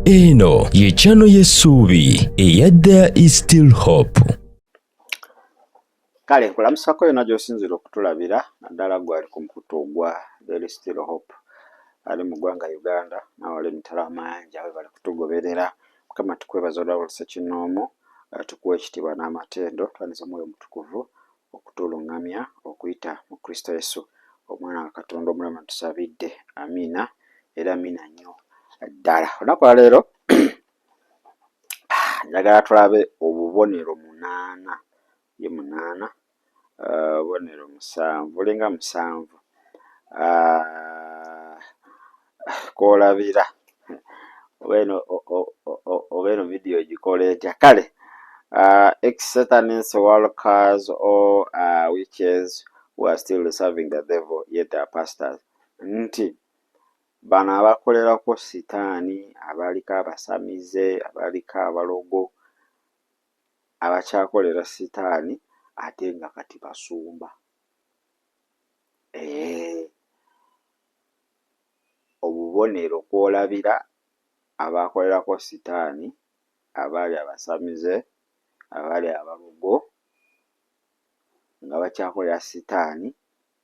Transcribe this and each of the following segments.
Eno ye channel y'essuubi eyadda is still hope. Kale nkulamusako yonna gy'osinzira okutulabira naddala gwali ku mukutu ogwa There is Still Hope ali mu ggwanga Uganda n'awali emitala amayanja we bali kutugoberera. Mukama tukwebaza olwawulisa kinoomu, tukuwa ekitiibwa n'amatendo, twaniza Mwoyo Mutukuvu okutulungamya okuyita mu Kristo Yesu omwana wa Katonda omulamu tusabidde. Amiina era amiina nnyo ddala. Olunaku lwa leero njagala tulabe obubonero 8 ye 8 obubonero 7 linga 7 kwolabira obeno video gikola etya. Kale ex-Satanists, workers or witches who are still serving the devil yet are pastors. Nti bano abakolerako sitaani, abaliko abasamize, abaliko abalogo, abakyakolera sitaani ate nga kati basumba. Obubonero kwolabira abakolerako sitaani, abali abasamize, abali abalogo nga bakyakolera sitaani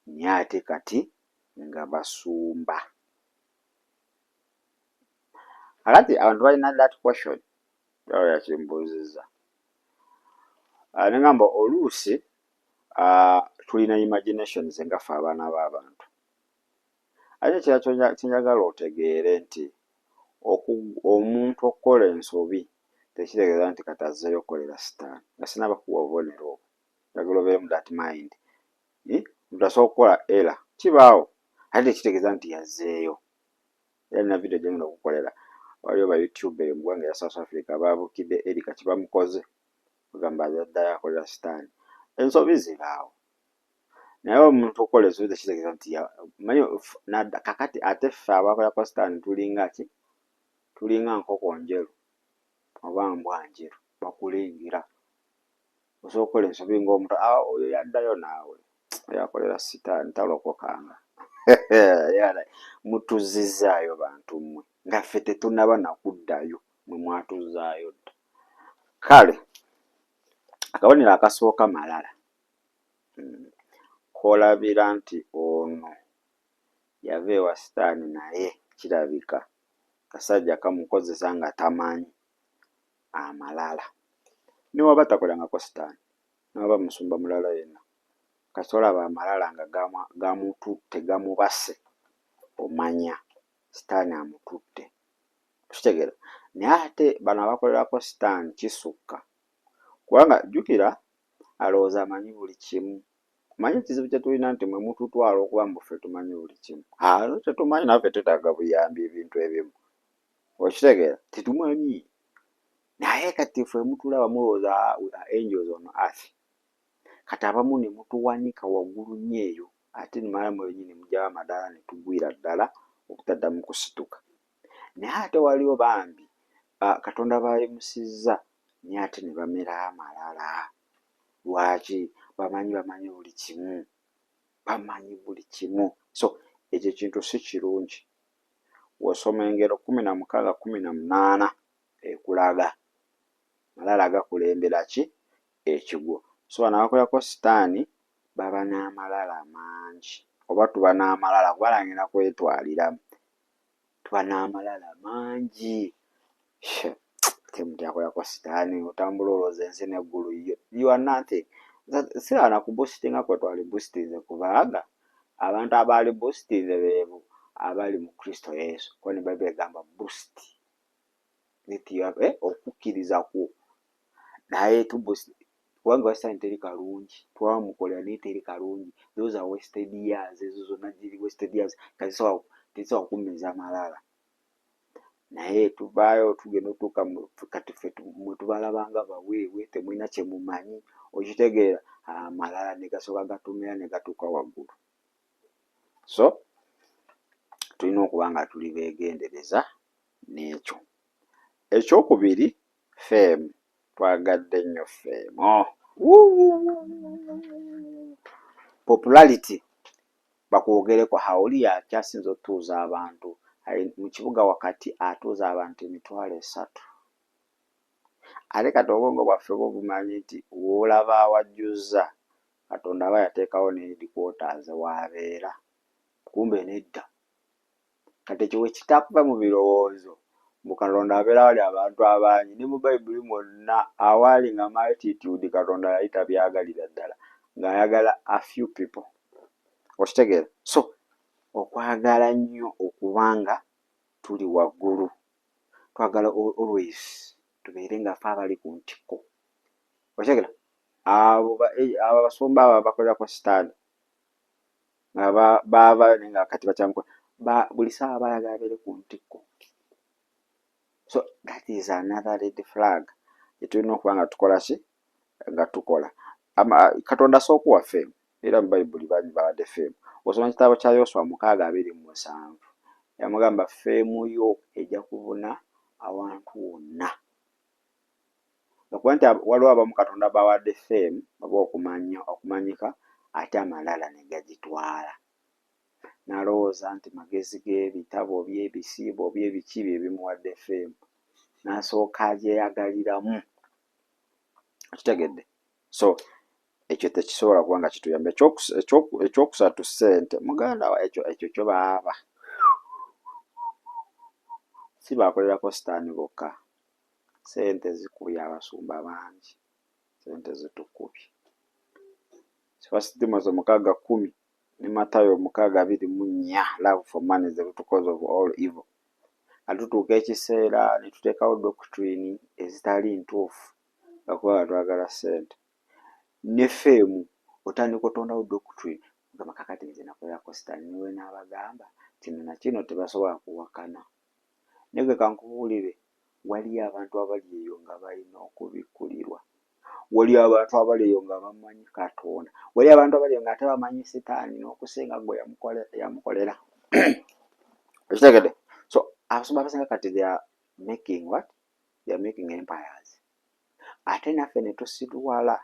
naye ate kati nga basumba. Akati abantu balina that question bawo yakimbuuzizza. Nengamba oluusi tulina imaginations nga ffe abaana b'abantu. Ate ekirala kyenjagala otegeere nti omuntu okukola ensobi tekitegeeza nti kati azzeeyo okukolera sitaani. Nga sinaba kuwa obubonero obwo, njagala obeeremu that mind. Omuntu asobola okukola era kibaawo ate tekitegeeza nti yazzeeyo. Era nina video gye ngenda okukolera. Waliwo ba YouTube mu ggwanga ya South Africa baabukidde Erika kye bamukoze bagamba addayo akolera sitaani. Ensobi zibaawo naye omuntu okola ensobi tekitegeeza nti kakati ate ffe abakolako sitaani tulinga ki? Tulinga nkoko njeru oba mbwa njeru, bakulengera. Osobola okukola ensobi ng'omuntu oyo yaddayo naawe yakolera sitaani talokokanga. Mutuzizzaayo bantu mmwe nga ffe tetunnaba nakuddayo mwe mwatuzzaayo dda. Kale akabonero akasooka malala kwolabira nti ono yava ewa sitaani naye kirabika kasajja kamukozesa nga tamanyi amalala. Ne waba takolangako sitaani, ne waba musumba mulala yenna, kasita olaba amalala nga gamututte gamubase, omanya sitaani amututte. Kitegeera? Naye ate bano abakolerako sitaani kisukka. Kubanga jjukira alowooza amanyi buli kimu. Manyi ekizibu kye tulina nti mwe mututwala okuba mbu ffe tumanyi buli kimu. Tetumanyi naffe tetaaga buyambi ebintu ebimu. Okitegeera? Tetumanyi. Naye kati ffe mutulaba mulowooza angels on earth. Kati abamu ne mutuwanika waggulu nnyo eyo ate nimala mwenyini mugyawo amadala ne tugwira ddala okutaddamu kusituka. Naye ate waliwo bambi Katonda bayimusizza naye ate ne bamera amalala. Lwaki? Bamanyi buli kimu. Bamanyi buli kimu. So ekyo kintu si kirungi. Wosoma engero 16:18 ekulaga malala gakulembera ki? Ekigwo. So bano abakolerako sitaani baba n'amalala mangi. Oba tuba n'amalala kuba nagenda kwetwaliramu. Tuba n'amalala mangi. Temuti akolerako sitaani otambula olowooza ensi n'eggulu you are nothing. Siraba na kubusitinga kwe twali busitinze kubanga abantu abaali busitinze beebo abali mu Kristo Yesu. Kuba ne Bayibuli egamba boost. Okukkiriza kwo. Naye kubanga sitaani teri kalungi. Twamukolera naye teri kalungi. Those are wasted years. Ezo zonna ziri wasted years. Tezisobola kukummiza amalala. Naye tuvaayo tugenda otuuka kati ffe mwe tubalabanga baweewe temulina kye mumanyi. Okitegeera amalala ne gasooka gatumira ne gatuuka waggulu. So tulina okuba nga tuli beegendereza n'ekyo. Ekyokubiri feemu. Twagadde nnyo feemu. Popularity bakwogereko hawuli yakyasinza otuuza abantu mu kibuga wakati atuuza abantu 3,000. Ate kati obwongo bwaffe bwo bumanyi nti w'olaba awajjuzza Katonda aba yateekawo ne headquarters waabeera, kumbe nedda. Kati ekyo bwe kitakuva mu birowoozo mbu Katonda abeera wali abantu abangi, ne mu Bayibuli mwonna awaali nga multitude Katonda yali tabyagalira ddala, ng'ayagala a few people. Okitegeera? So okwagala nnyo okubanga tuli waggulu, twagala always tubeere nga ffe abali ku ntikko. Okitegeera? Abo abasumba abo bakolerako sitaani nga baava nga kati bakyamukola, buli ssaawa bayagala abeere ku ntikko. So that is another red flag gye tulina okuba nga tukola ki? Nga tukola. Katonda asooka wa ffeemu, era mu Bayibuli bawadde ffeemu. Osoma kitabo kya Yoswa 6:27 yamugamba ffeemu yo ejja kubuna awantu wonna. Okuba nti waliwo abamu Katonda bawadde ffeemu oba okumanyika ate amalala ne gagitwala. N'alowooza nti magezi g'ebitabo by'ebisiibo by'ebiki bye bimuwadde ffeemu, n'asooka agyeyagaliramu. Kitegedde? So ekyo tekisobola kuba nga kituyamba. Ekyokusatu ssente. Muganda wa ekyo kyo baaba si bakolerako sitaani bokka, ssente zikubye abasumba bangi, ssente zitukubye. First Timothy 6:10 ne Matayo 6:24 love for money is the root cause of all evil. Atutuuka ekiseera ne tuteekawo doctrine ezitali ntuufu nga kuba twagala ssente. Ne ffeemu otandika otondawo doctrine gamba kakati nze nakolerako sitaani, niwe n'abagamba kino na kino tebasobola kuwakana. Naye gwe kankubuulire, waliyo abantu abali eyo nga balina okubikkulirwa. Waliyo abantu abali eyo nga bamanyi Katonda. Waliyo abantu abali eyo nga ate bamanyi sitaani n'okusinga gwe yamukolera. Ekitegedde? So abasumba abasinga kati they are making what? They are making empires. Ate naffe ne tusitwala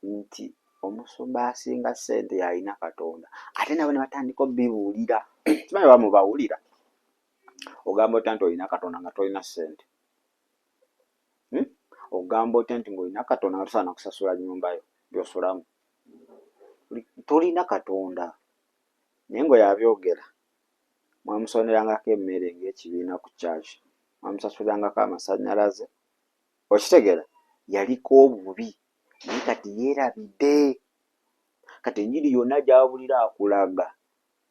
nti omusumba asinga ssente y'alina Katonda. Ate nabo ne batandika obbibuulira. Kimanyi bamu bawulira. Ogamba otya nti olina Katonda nga tolina ssente? Ogamba otya nti ng'olina Katonda nga tosaana kusasula nnyumba yo gy'osulamu? Tolina Katonda. Naye ng'oyo abyogera, mwamusonerangako emmere ng'ekibiina ku kyaki, mwamusasulirangako amasannyalaze. Okitegeera? Yaliko obubi naye kati yeerabidde. Kati enjiri yonna gy'awulira akulaga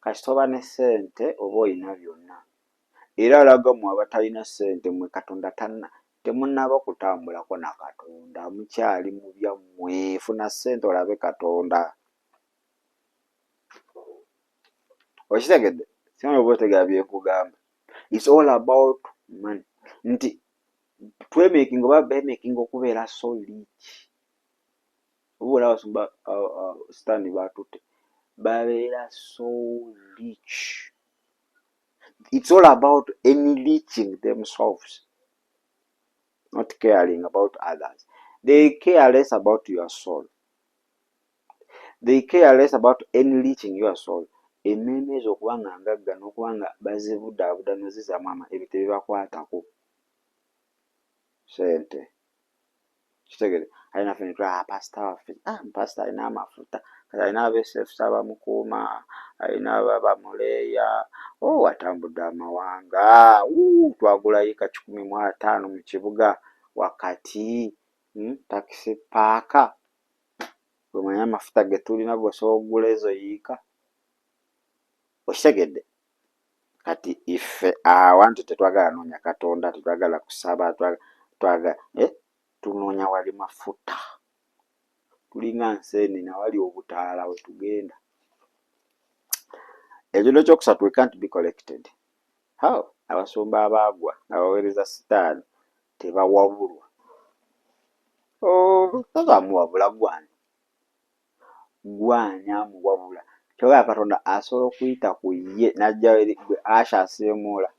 kasita oba ne ssente oba olina byonna. Era alaga mmwe abatalina ssente, mmwe Katonda temunnaaba kutambulako na Katonda, mukyali mu byammwe. Funa ssente olabe Katonda. Okitegedde? Singa oba otegeera bye nkugamba. It's all about money. Nti twemaking oba bemaking okubeera so rich. Oba olaba abasumba sitaani baatutte babeera so rich. It's all about enriching themselves, not caring about others. They care less about your soul. They care less about enriching your soul. Emmeeme ezo okuba nga ngagga n'okuba nga bazibudaabuda n'ozizaamu ebyo tebibakwatako. Ssente. Kitegere? Ate naffe ne tulaba pasita waffe, pasita alina amafuta, kati alina abeesefusa abamukuuma, alina abamuleeya. Watambudde amawanga. Twagula yiika 15 mu kibuga wakati, takisi paaka. Bwemanya amafuta ge tulina g'osobola okugula ezo yiika. Okitegedde? Kati iffe awantu tetwagala noonya Katonda, tetwagala kusaba, tunoonya wali mafuta. Tulinga nseenene awali obutaala we tugenda. Ekyo ekyokusatu, we can't be collected. How? Abasumba abaagwa nga baweereza sitaani tebawabulwa. Tazamuwabula gwani? Gwani amuwabula? Kyogera Katonda asobola okuyita ku ye n'ajjayo eri gwe Asha aseemuula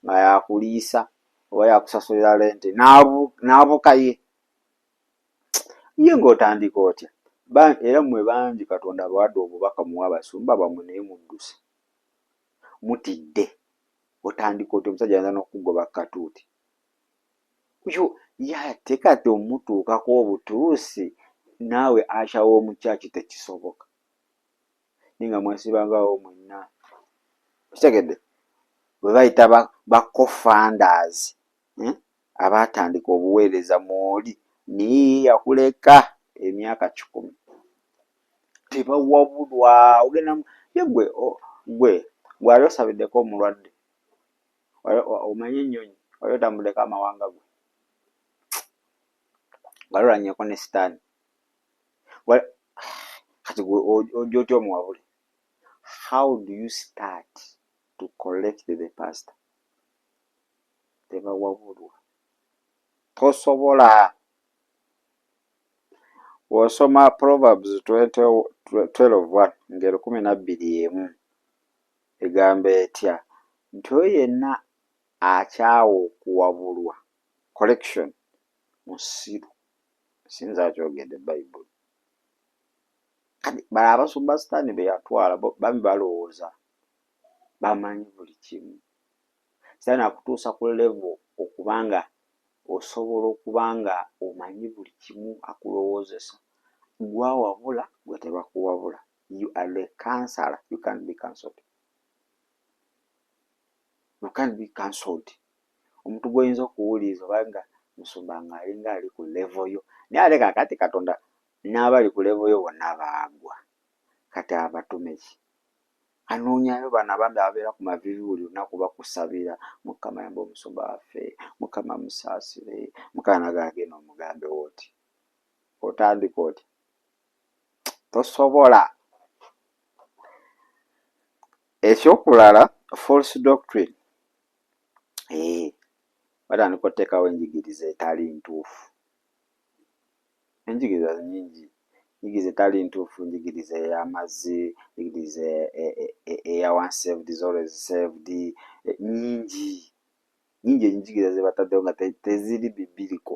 nga yakuliisa oba yakusasulira lente n'abuka ye. Ye ng'otandika otya? Era mmwe bangi Katonda abawadde obubaka muwa abasumba bammwe naye muddusa. Mutidde. otandika oti omusajja ayinza n'okugoba katuuti yate kati omutuukako obutuusi naawe akyawo omukyaki tekisoboka ninga mwesibangawo mwenna kitegedde bwe bayita ba co-founders abatandika obuweereza mwoli niye yakuleka emyaka 10 tebawabulwa ogenda ye gwe gwali osabiddeko omulwadde omanye ennyonyi wali otambuleko amawanga gwe wali olanyeko ne sitaani kati ojja otya omuwabule how do you start to collect the pastor tebawabulwa tosobola osoma Proverbs 12:1 ngero 12:1 egamba etya nti oyo yenna akyawa okuwabulwa collection musiru sinza akyogedde Bayibuli kati bala abasumba sitaani be yatwala bami balowooza bamanyi buli kimu sitaani akutuusa ku level okubanga osobola okubanga omanyi buli kimu akulowoozesa gwawabula gwe tebakuwabula you are the counselor you can be cancelled omuntu gwoyinza okuwuliriza obanga musumba nga alinga ali ku level yo naye ate kakati Katonda n'abali ku level yo bonna baagwa kati abatume ki anoonyayo bano abambi ababeera ku mavivi buli lunaku bakusabira Mukama yamba omusumba waffe Mukama musaasire Mukama nagagenda omugambe oti otandika oti tosobola ekyokulala false doctrine batandika oteekawo enjigiriza etali ntuufu enjigiriza nyingi njigiriza etali ntuufu njigiriza ey'amazzi njigiriza eya once saved is always saved nyingi enjigiriza ze bataddewo nga teziri bibiriko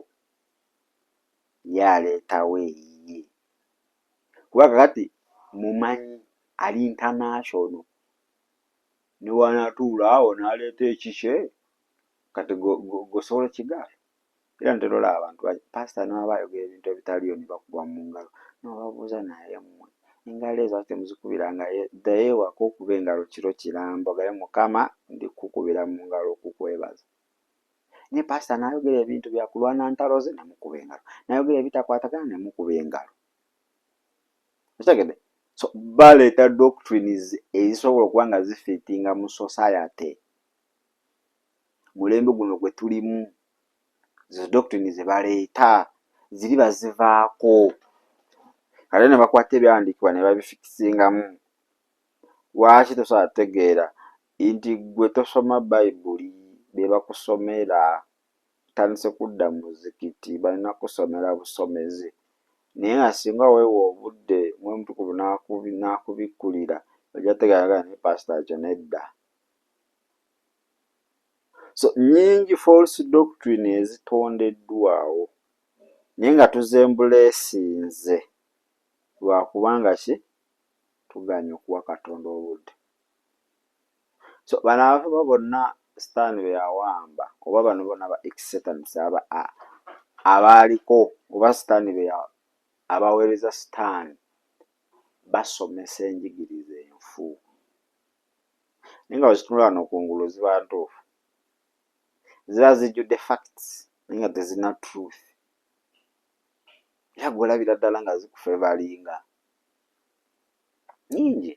yaleetawo eyiye kuba kakati mumanyi ali international ne wanatuula awo n'aleeta ekikye kati gosobola kigaala era ntera olaba abantu pasita n'aba ayogera ebintu ebitaliyo ne bakuba mu ngalo n'obabuuza naye mmwe engalo ezo temuzikubiranga ddayo ewaka okuba engalo kiro kirambo gaye Mukama ndikukubira mu ngalo okukwebaza naye pasita n'ayogera ebintu byakulwana ntalo ze nemukuba engalo n'ayogera ebitakwatagana nemukuba engalo kitegedde so baleeta doctrines ezisobola okuba nga zifitinga mu society mulembe guno gwe tulimu zo doctrines ze baleeta ziri bazivaako kale ne bakwata ebyawandiikibwa ne babifikisingamu lwaki tosobola tegeera nti gwe tosoma Bayibuli be bakusomera tandise kudda mu muzikiti balina kusomera busomezi naye nga singa weewa obudde Omutukuvu n'akubikkulira ojja tegeeraga ne pasita kyo nedda so nyingi false doctrine ezitondeddwawo naye nga tuzembuleesinze lwakubanga ki tuganye okuwa Katonda obudde so bano abavuba bonna sitaani be yawamba oba bano bonna ba ex-Satanists abaaliko oba sitaani be abaweereza sitaani basomesa enjigiriza enfu naye nga wezitunula wano kungulu ziba ntuufu ziba zijjudde facts naye nga tezina truth era gwolabira ddala nga zikufevalinga nyingi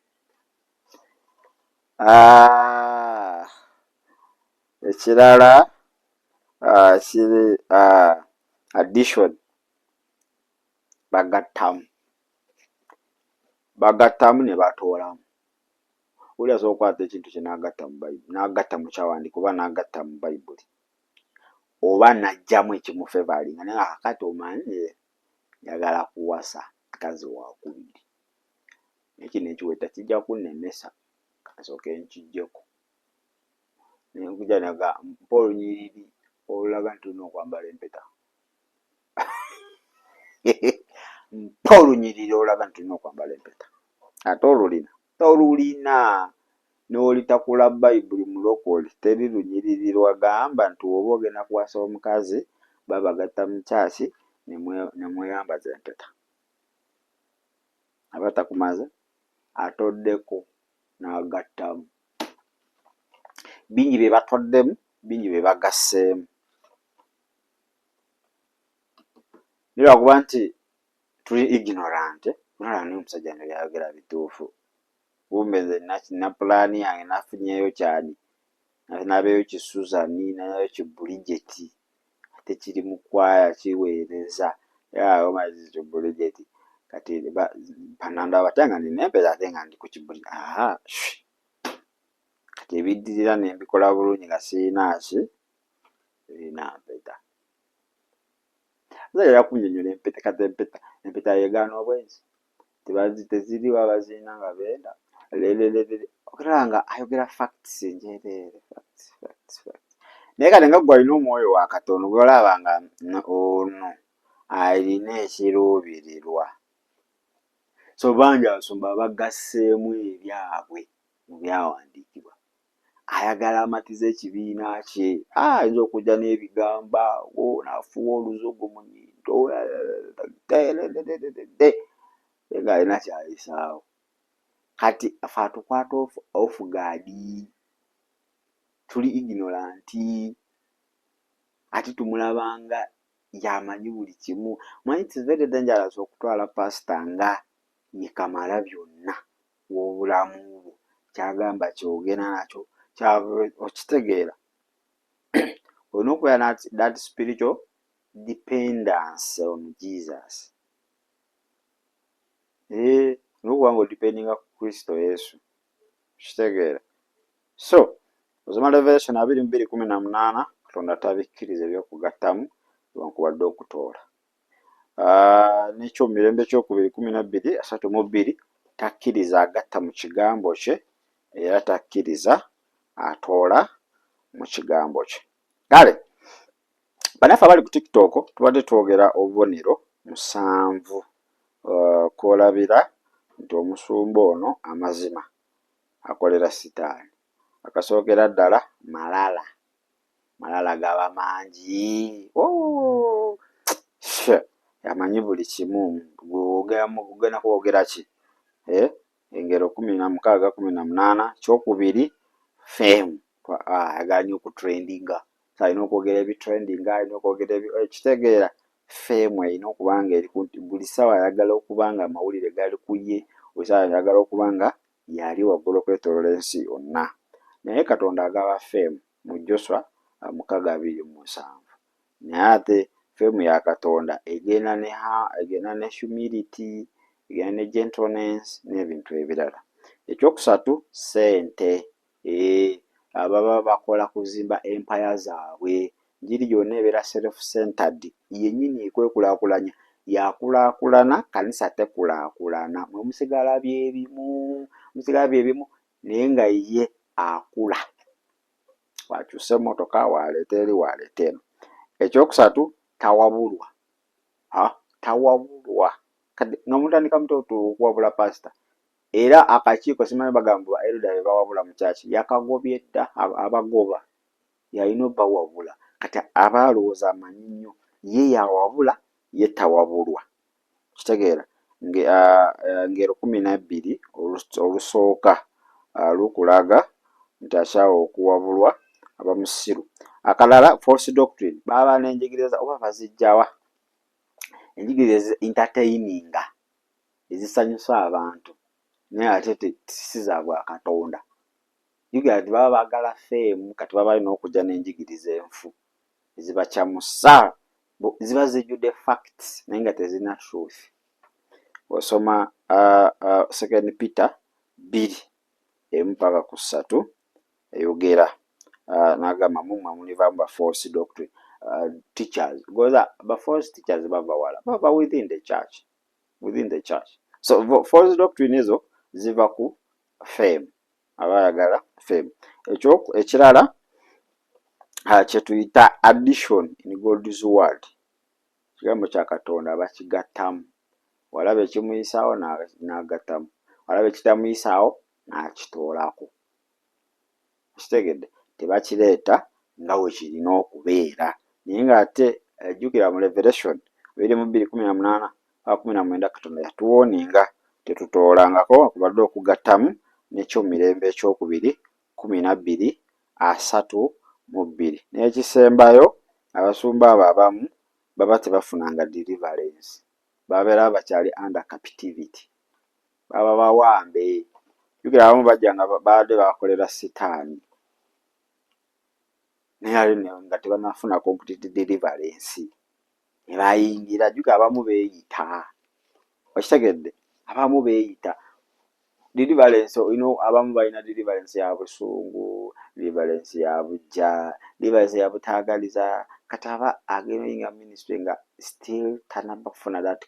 ekirala kiri addition bagattamu ne batoolamu oli asobola okukwata ekintu kye n'agatta mu kyawandiika oba n'agatta mu Bayibuli oba n'aggyamu ekimufevalinga naye nga kakati omanyi njagala kuwasa mukazi wakubiri nekino ekiweta kijja kunnemesa kasooke nkijjeko nenkujja naga mpa olunyiriri olulaga nti olina okwambala empeta mpa olunyiriri olulaga nti olina okwambala empeta ate olulina n'olitakula Bayibuli mulokole teri lunyiriri lwagamba nti oba ogenda kuwasa omukazi babagatta mu kyasi ne mweyambaza empeta. Aba takumaze atoddeko n'agattamu. Bingi bye batoddemu, bingi bye bagasseemu. Nilwakuba nti tuli ignorant, naye omusajja no yayogera bituufu. Kumbe nze na pulaani yange nafunyeyo kyani, nabeeyo ki Suzani, nabeeyo ki Bridget, ate kiri mu kwaya kiweereza. Awo mazi ki Bridget, kati panandaba ate nga nina empeta ate nga ndi ku kibuli. Kati ebiddirira ne mbikola bulungi nga sirina mpeta. Omusajja yakunnyonnyola empeta, kati empeta yeegaana obwenzi. Teziriwo abazirina nga beenda okulaba nga ayogera facts njereere, facts. Naye kati nga ggwe alina omwoyo wa Katonda gw'olaba nga ono alina ekiruubirirwa. So bangi abasumba bagasseemu ebyabwe mu byawandiikibwa. Ayagala amatiza ekibiina kye. Ayinza okujja n'ebigamba n'afuwa oluzogo mu nnyindo ng'alina ky'ayisaawo. Kati ffe atukwata off guard, tuli ignorant, ate tumulabanga y'amanyi buli kimu. Manyi it's very dangerous okutwala pasita nga ye kamala byonna w'obulamu bwo, kyagamba kyogenda nakyo okitegeera. Olina okubeera that spiritual dependence on Jesus. Olwokuba nga odipendinga ku Kristo Yesu, kitegeera. So osoma Revelation 22:18, Katonda tabikkiriza ebyokugattamu newankubadde okutoola. N'ekyomumirembe ekyokubiri 12:32, takkiriza agatta mu kigambo kye era takkiriza atoola mu kigambo kye. Kale bannaffe abali ku TikTok tubadde twogera obubonero 7 kwolabira nti omusumba ono amazima akolera Sitaani. Akasookera ddala malala gaba mangi. Amanyi buli kimu. Ogenda kwogera ki? Engero 16:18. Kyokubiri fame. Ayagala nnyo okutrendinga. Alina okwogera ebitrendinga, alina okwogera ekitegeera. Fame erina okuba nga eri buli ssaawa ayagala okuba nga amawulire gali ku ye, buli ssaawa ayagala okuba nga yali waggulu okwetooloola ensi yonna. Naye Katonda agaba fame mu Joshua 6:27. Naye ate fame ya Katonda egenda ne humility, egenda ne gentleness n'ebintu ebirala. Ekyokusatu ssente. Ababa bakola kuzimba empire zaabwe. Njiri yonna ebeera self-centered, yennyini ekwekulaakulanya, yakulaakulana, kanisa tekulaakulana. Mwe musigala byebimu naye nga ye akula. Wakyusa emmotoka waleeta eri waleeta eno. Ekyokusatu tawabulwa. Tawabulwa. Kati nga mutandika okuwabula pasita. Era akakiiko simanyi bagamba elder be bawabula mu kyaki, yakagobye dda abagoba. Yalina obbawabula. Kati aba alowooza amanyi nnyo. Ye yawabula, ye tawabulwa. Kitegeera. Ngero 12 olusooka lukulaga nti akyawa okuwabulwa abamusiru. Akalala false doctrine. Baba n'enjigiriza oba bazijjawa. Enjigiriza entertaininga, ezisanyusa abantu. Naye ate si za bwa Katonda. Jjukira nti baba baagala fame, kati baba balina okujja n'enjigiriza enfu ezibakyamusa, ziba zijjudde facts naye nga tezina truth. Osoma 2 Peter 2:1-3 eyogera n'agamba mumwe mulivaamu ba false doctrine teachers. Goza ba false teachers bava wala, bava within the church. So false doctrine ezo ziva ku fame, abayagala fame. Ekirala kye tuyita addition in God's word. Kigambo kya Katonda bakigattamu. Walaba ekimuyisaawo n'agattamu, walaba ekitamuyisaawo n'akitoolako. kitegedde tebakireeta nga bwe kirina okubeera. Naye ng'ate jjukira mu Revelation 2:18 19 Katonda yatuwooninga tetutoolangako kubadde okugattamu n'ekyomirembe ekyokubiri 12:32. N'ekisembayo abasumba abo abamu baba tebafunanga deliverance, babeera bakyali under captivity, baba bawambe. Jjukira abamu bajja nga baadde bakolera Sitaani naye nga tebanafuna complete deliverance, ne bayingira. Jjukira abamu beeyita, okitegedde, abamu beeyita deliverance. Abamu balina deliverance ya busungu, deliverance ya bujja, deliverance ya butaagaliza, kati aba agenga ministry nga still tanaba kufuna that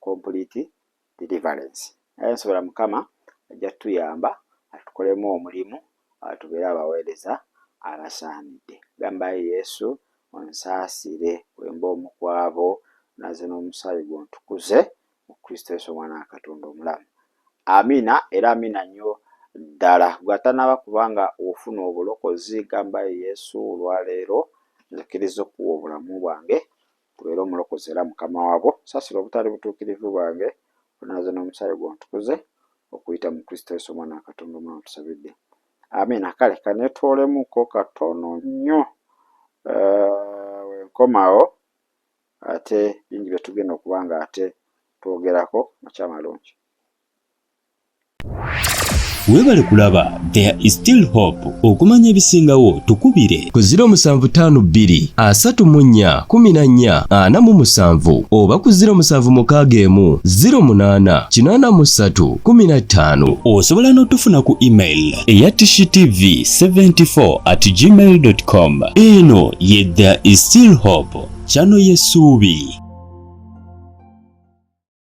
complete deliverance. Naye nsobola Mukama ajja tuyamba atukolemu omulimu, atubeere abaweereza abasaanidde. Gambayo Yesu onsaasire wemba omukwabo, naze n'omusaayi gw'ontukuze mu Kristo Yesu omwana wa Katonda omulamu. Amina era amina nnyo ddala. Gwatanaba kubanga ofuna obulokozi, gambayo Yesu olwaleero. Nzikiriza okuwa obulamu bwange tubeere omulokozi era mukama waabwo. Saasira obutali butuukirivu bwange, onaze n'omusaayi gw'ontukuze okuyita mu Kristo Yesu omwana wa Katonda omulamu tusabidde. Amina. Kale kanetwolemuko katono nnyo wenkomawo, ate bingi bye tugenda okuba nga ate twogerako makya malungi. Weebale kulaba There is Still Hope. Okumanya ebisingawo tukubire ku 0752 34 14 47 oba ku 0761 08 83 15. Osobola n'otufuna ku email eyatishitv74@gmail.com. Eno ye There is Still Hope, channel y'essuubi.